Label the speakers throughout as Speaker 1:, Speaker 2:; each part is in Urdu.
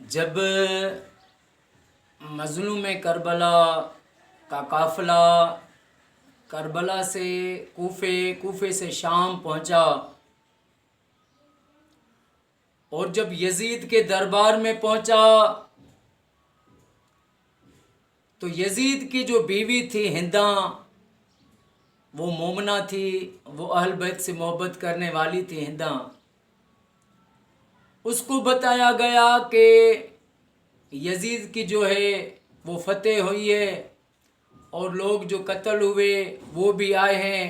Speaker 1: جب مظلوم کربلا کا قافلہ کربلا سے کوفے سے شام پہنچا اور جب یزید کے دربار میں پہنچا تو یزید کی جو بیوی تھی ہنداں، وہ مومنہ تھی، وہ اہل بیت سے محبت کرنے والی تھی ہنداں۔ اس کو بتایا گیا کہ یزید کی جو ہے وہ فتح ہوئی ہے اور لوگ جو قتل ہوئے وہ بھی آئے ہیں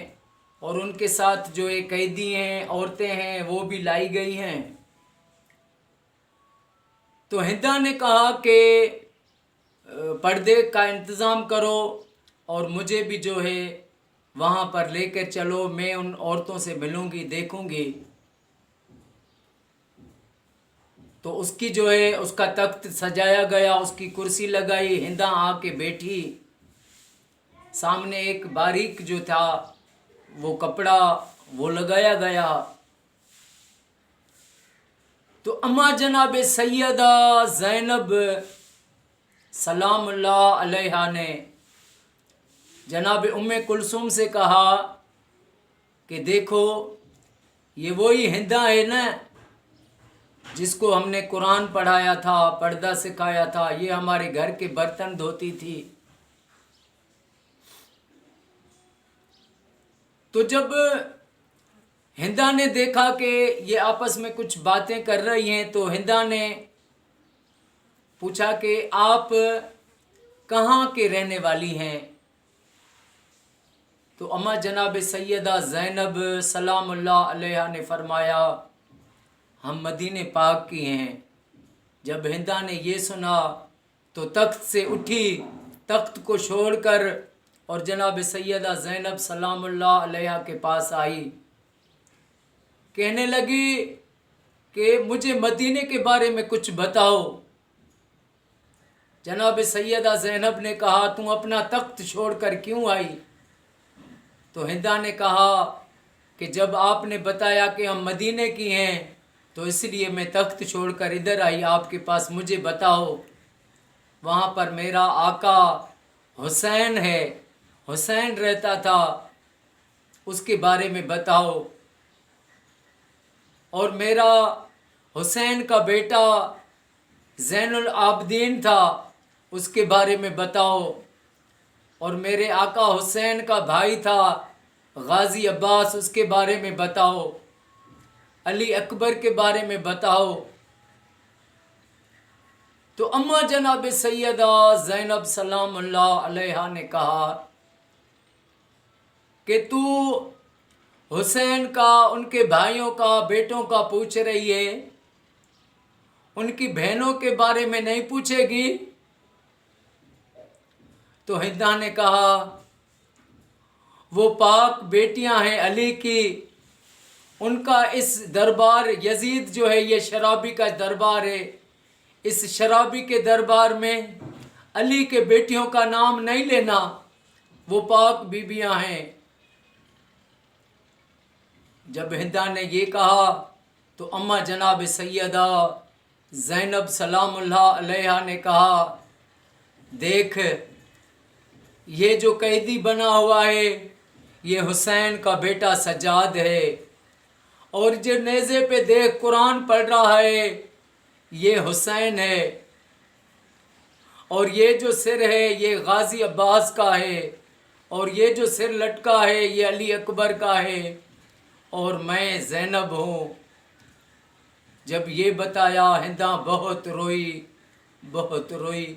Speaker 1: اور ان کے ساتھ جو ایک قیدی ہیں، عورتیں ہیں، وہ بھی لائی گئی ہیں۔ تو ہنداں نے کہا کہ پردے کا انتظام کرو اور مجھے بھی جو ہے وہاں پر لے کر چلو، میں ان عورتوں سے ملوں گی، دیکھوں گی۔ تو اس کی جو ہے اس کا تخت سجایا گیا، اس کی کرسی لگائی، ہنداں آ کے بیٹھی، سامنے ایک باریک جو تھا وہ کپڑا وہ لگایا گیا۔ تو اما جناب سیدہ زینب سلام اللہ علیہا نے جناب ام کلثوم سے کہا کہ دیکھو یہ وہی ہنداں ہے نا جس کو ہم نے قرآن پڑھایا تھا، پردہ سکھایا تھا، یہ ہمارے گھر کے برتن دھوتی تھی۔ تو جب ہنداں نے دیکھا کہ یہ آپس میں کچھ باتیں کر رہی ہیں تو ہنداں نے پوچھا کہ آپ کہاں کے رہنے والی ہیں؟ تو اما جناب سیدہ زینب سلام اللہ علیہا نے فرمایا ہم مدینہ پاک کی ہیں۔ جب ہنداں نے یہ سنا تو تخت سے اٹھی، تخت کو چھوڑ کر اور جناب سیدہ زینب سلام اللہ علیہا کے پاس آئی، کہنے لگی کہ مجھے مدینہ کے بارے میں کچھ بتاؤ۔ جناب سیدہ زینب نے کہا تم اپنا تخت چھوڑ کر کیوں آئی؟ تو ہنداں نے کہا کہ جب آپ نے بتایا کہ ہم مدینہ کی ہیں تو اس لیے میں تخت چھوڑ کر ادھر آئی آپ کے پاس، مجھے بتاؤ وہاں پر میرا آقا حسین ہے، حسین رہتا تھا، اس کے بارے میں بتاؤ، اور میرا حسین کا بیٹا زین العابدین تھا، اس کے بارے میں بتاؤ، اور میرے آقا حسین کا بھائی تھا غازی عباس، اس کے بارے میں بتاؤ، علی اکبر کے بارے میں بتاؤ۔ تو اما جناب سیدہ زینب سلام اللہ علیہا نے کہا کہ تو حسین کا، ان کے بھائیوں کا، بیٹوں کا پوچھ رہی ہے، ان کی بہنوں کے بارے میں نہیں پوچھے گی؟ تو ہنداں نے کہا وہ پاک بیٹیاں ہیں علی کی، ان کا اس دربار، یزید جو ہے یہ شرابی کا دربار ہے، اس شرابی کے دربار میں علی کے بیٹیوں کا نام نہیں لینا، وہ پاک بیبیاں ہیں۔ جب ہنداں نے یہ کہا تو اما جناب سیدہ زینب سلام اللہ علیہا نے کہا دیکھ یہ جو قیدی بنا ہوا ہے یہ حسین کا بیٹا سجاد ہے، اور جو نیزے پہ دیکھ قرآن پڑھ رہا ہے یہ حسین ہے، اور یہ جو سر ہے یہ غازی عباس کا ہے، اور یہ جو سر لٹکا ہے یہ علی اکبر کا ہے، اور میں زینب ہوں۔ جب یہ بتایا ہنداں بہت روئی، بہت روئی۔